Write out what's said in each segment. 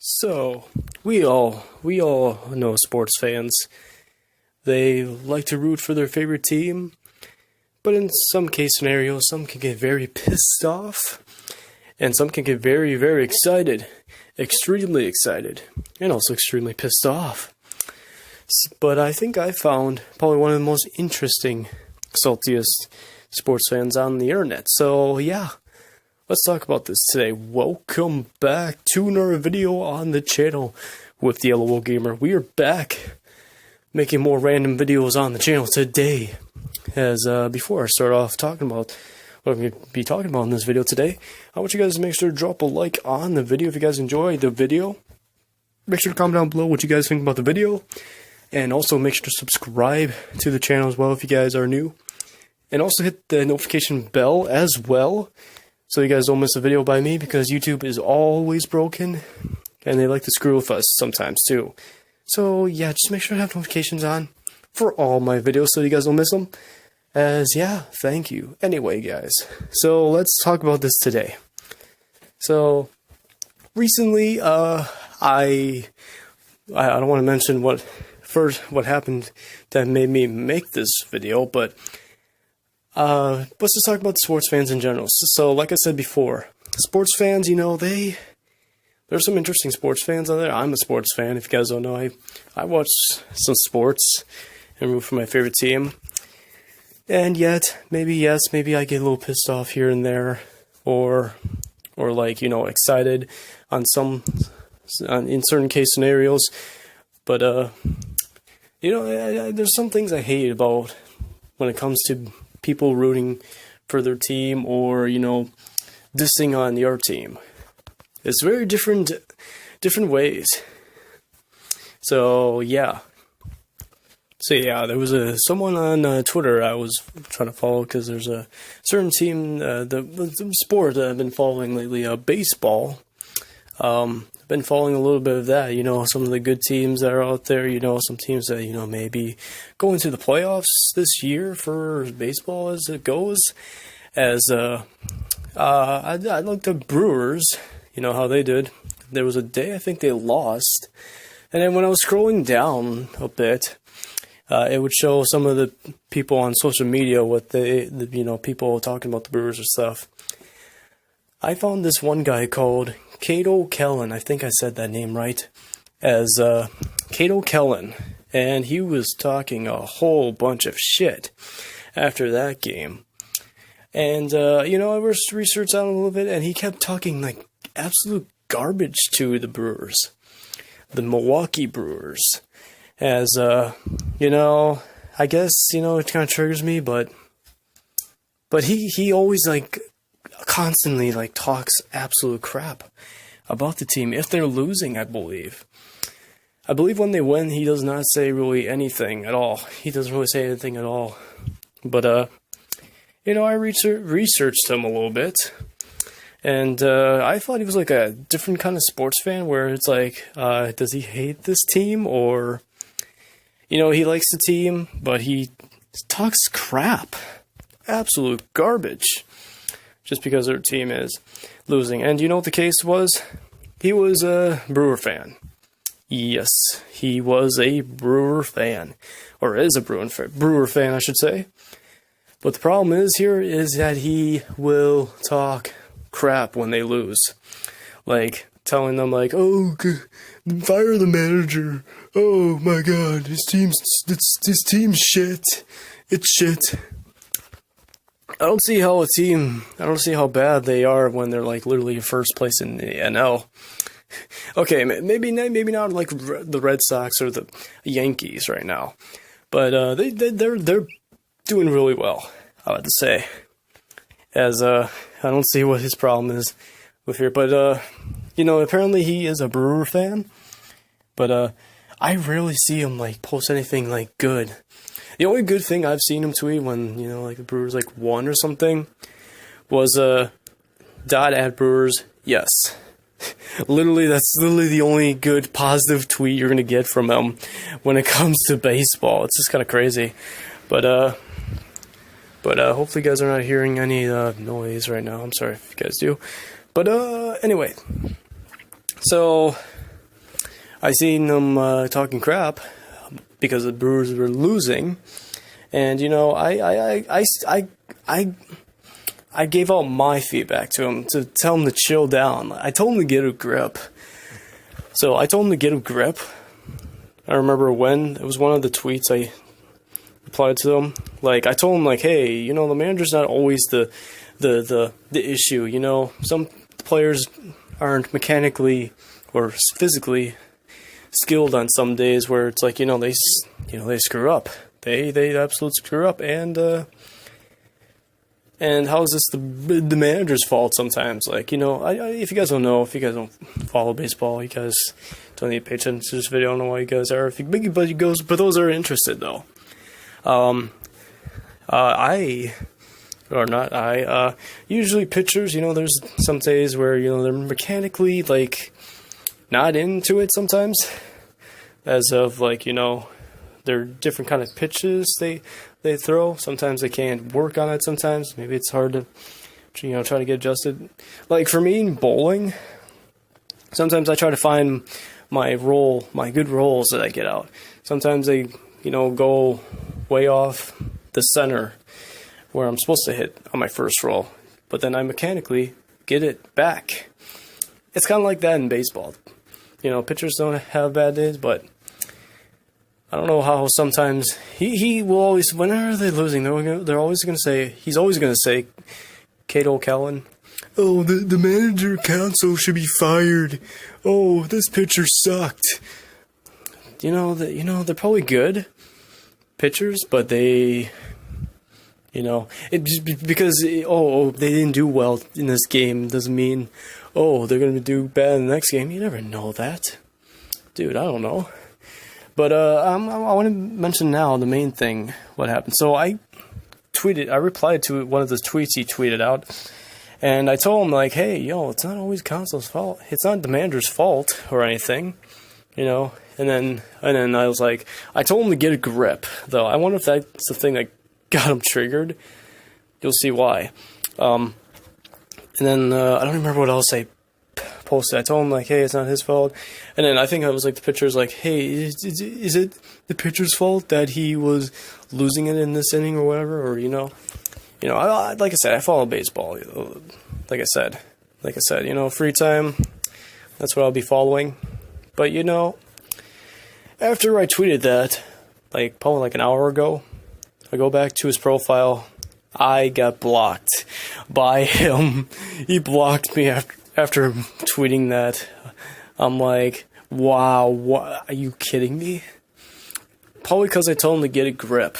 So, we all know sports fans. They like to root for their favorite team, but in some case scenarios, some can get very pissed off, and some can get very, very excited, extremely excited, and also extremely pissed off. But I think I found probably one of the most interesting, saltiest sports fans on the internet. So yeah, let's talk about this today. Welcome back to another video on the channel with Thelolgamer. We are back making more random videos on the channel today. As before I start off talking about what I'm going to be talking about in this video today, I want you guys to make sure to drop a like on the video if you guys enjoyed the video. Make sure to comment down below what you guys think about the video. And also make sure to subscribe to the channel as well if you guys are new. And also hit the notification bell as well, so you guys don't miss a video by me, because YouTube is always broken, and they like to screw with us sometimes too. So yeah, just make sure to have notifications on for all my videos so you guys don't miss them. Yeah, thank you. Anyway, guys, so let's talk about this today. So recently, I don't want to mention what happened that made me make this video, but let's just talk about the sports fans in general. So like I said before, sports fans, you know, there's some interesting sports fans out there. I'm a sports fan, if you guys don't know. I watch some sports and root for my favorite team. And yet, maybe I get a little pissed off here and there, or like, you know, excited in certain case scenarios. But you know, there's some things I hate about when it comes to people rooting for their team, or, you know, dissing on your team. It's very different ways. So yeah, there was someone on Twitter I was trying to follow, because there's a certain team, the sport that I've been following lately, baseball. Been following a little bit of that, you know, some of the good teams that are out there, you know, some teams that, you know, maybe going to the playoffs this year for baseball as it goes. I looked at Brewers, you know, how they did. There was a day I think they lost, and then when I was scrolling down a bit, it would show some of the people on social media, you know, people talking about the Brewers and stuff. I found this one guy called Cato Kellen, I think I said that name right, as Cato Kellen, and he was talking a whole bunch of shit after that game. And, you know, I researched out a little bit, and he kept talking like absolute garbage to the Brewers, the Milwaukee Brewers, as, you know, I guess, you know, it kind of triggers me, but he always, like, constantly, like, talks absolute crap about the team if they're losing. I believe when they win, he does not say really anything at all. He doesn't really say anything at all. But you know, I researched him a little bit, and I thought he was like a different kind of sports fan, where it's like, does he hate this team, or, you know, he likes the team, but he talks crap, absolute garbage, just because their team is losing. And you know what the case was? He was a Brewer fan. Yes, he was a Brewer fan, or is a Brewer fan, I should say. But the problem is that he will talk crap when they lose, like telling them like, "Oh, fire the manager. Oh my God, his team's shit. It's shit." I don't see how bad they are when they're like literally first place in the NL. Okay, maybe not like the Red Sox or the Yankees right now, but they're doing really well, I would say. As I don't see what his problem is with here, but you know, apparently he is a Brewer fan, but I rarely see him like post anything like good. The only good thing I've seen him tweet when, you know, like the Brewers like won or something was @Brewers, yes. That's literally the only good positive tweet you're gonna get from him when it comes to baseball. It's just kind of crazy, but hopefully you guys are not hearing any noise right now. I'm sorry if you guys do, but anyway, so I seen them talking crap because the Brewers were losing, and I gave out my feedback to him to tell him to chill down. I told him to get a grip. So I told him to get a grip. I remember when it was one of the tweets I replied to him. Like, I told him, like, hey, the manager's not always the issue. Some players aren't mechanically or physically skilled on some days where it's like, they screw up. They absolutely screw up, and how is this the manager's fault sometimes? Like, if you guys don't know, if you guys don't follow baseball, you guys don't need to pay attention to this video. I don't know why you guys are. But those are interested, though. Usually pitchers, there's some days where, they're mechanically, like, not into it sometimes. As of, like, there are different kind of pitches they throw. Sometimes they can't work on it sometimes. Maybe it's hard to, try to get adjusted. Like, for me in bowling, sometimes I try to find my good rolls that I get out. Sometimes they, go way off the center where I'm supposed to hit on my first roll. But then I mechanically get it back. It's kind of like that in baseball. Pitchers don't have bad days, but I don't know how sometimes he will always, whenever they're losing, they're always going to say, he's always going to say, Cato Callan, oh, the manager council should be fired. Oh, this pitcher sucked. They're probably good pitchers, but they, because they didn't do well in this game doesn't mean, they're going to do bad in the next game. You never know that. Dude, I don't know. But I want to mention now the main thing, what happened. So I replied to one of the tweets he tweeted out, and I told him, like, hey, it's not always Console's fault. It's not the manager's fault or anything, And then I was like, I told him to get a grip, though. I wonder if that's the thing that got him triggered. You'll see why. And then I don't remember what else I posted. I told him, like, hey, it's not his fault. And then I think I was like, the pitcher's like, hey, is it the pitcher's fault that he was losing it in this inning or whatever? Or, like I said, I follow baseball. Like I said, free time, that's what I'll be following. But, after I tweeted that, probably an hour ago, I go back to his profile. I got blocked by him. He blocked me after tweeting that. I'm like, wow, what, are you kidding me? Probably because I told him to get a grip.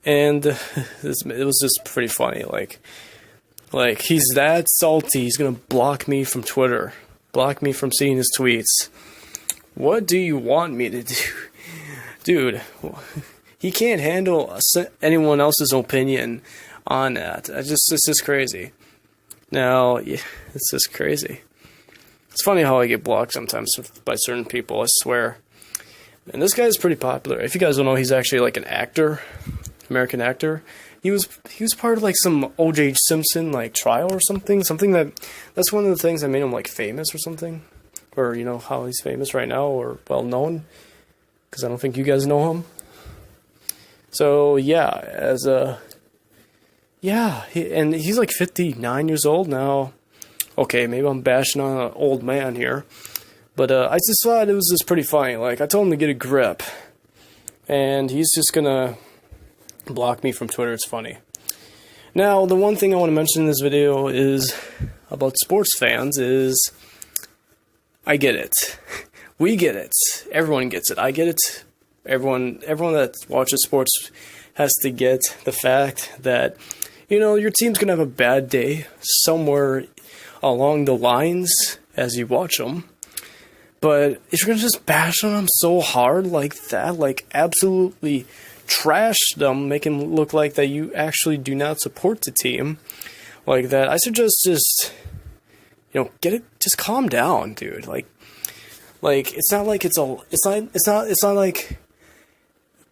And it was just pretty funny. Like he's that salty, he's going to block me from Twitter. Block me from seeing his tweets. What do you want me to do? Dude, he can't handle anyone else's opinion on that. It's just crazy. Now, yeah, it's just crazy. It's funny how I get blocked sometimes by certain people, I swear. And this guy is pretty popular. If you guys don't know, he's actually like an actor, American actor. He was part of like some O.J. Simpson like trial or something. That's one of the things that made him like famous or something. Or, how he's famous right now or well known. Because I don't think you guys know him. So, yeah, and he's like 59 years old now. Okay, maybe I'm bashing on an old man here. But I just thought it was just pretty funny. Like, I told him to get a grip. And he's just gonna block me from Twitter. It's funny. Now, the one thing I want to mention in this video is about sports fans is I get it. We get it. Everyone gets it. I get it. Everyone that watches sports has to get the fact that, your team's going to have a bad day somewhere along the lines as you watch them. But if you're going to just bash on them so hard like that, like absolutely trash them, make them look like that you actually do not support the team like that, I suggest just, just calm down, dude. Like it's not like it's not like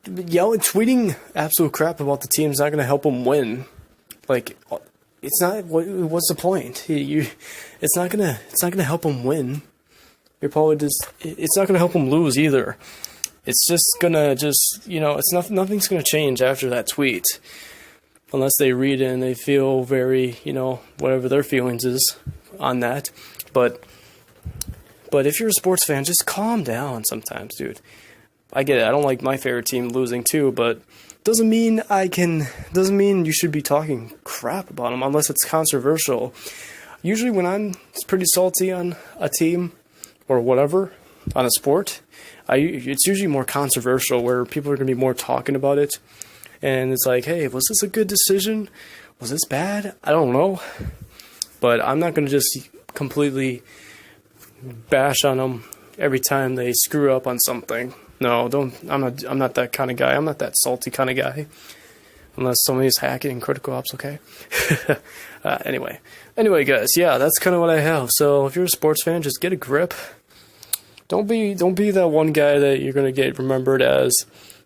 tweeting absolute crap about the team's not going to help them win. Like, it's not. What's the point? It's not gonna help them win. you're probably it's not going to help them lose either. It's just gonna it's nothing's gonna change after that tweet, unless they read it and they feel very, whatever their feelings is on that. But if you're a sports fan, just calm down sometimes, dude. I get it. I don't like my favorite team losing too, but doesn't mean you should be talking crap about them unless it's controversial. Usually when I'm pretty salty on a team or whatever on a sport, it's usually more controversial, where people are going to be more talking about it. And it's like, hey, was this a good decision? Was this bad? I don't know. But I'm not going to just completely bash on them every time they screw up on something. No, don't. I'm not that kind of guy. I'm not that salty kind of guy. Unless somebody's hacking Critical Ops, okay? Anyway, guys, yeah, that's kind of what I have. So if you're a sports fan, just get a grip. Don't be that one guy that you're gonna get remembered as,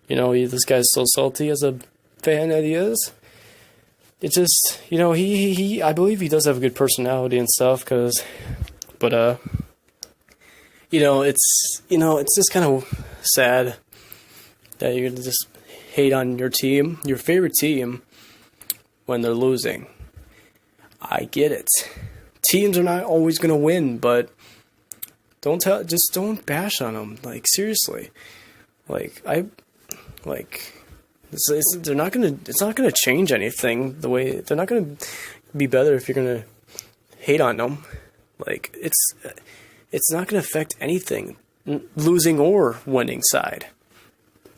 this guy's so salty as a fan that he is. It's just, he I believe he does have a good personality and stuff, but it's just kind of sad that you're gonna just hate on your team, your favorite team, when they're losing. I get it. Teams are not always gonna win, but just don't bash on them. Like, seriously, it's not gonna change anything. They're not gonna be better if you're gonna hate on them. Like, it's not gonna affect anything, losing or winning side.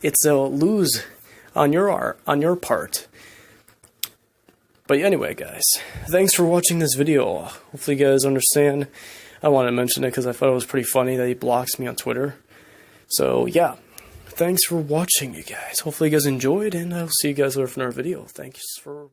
It's a lose on your part. But anyway, guys, thanks for watching this video. Hopefully you guys understand. I want to mention it because I thought it was pretty funny that he blocks me on Twitter. So yeah, thanks for watching, you guys. Hopefully you guys enjoyed, and I'll see you guys later for another video. Thanks for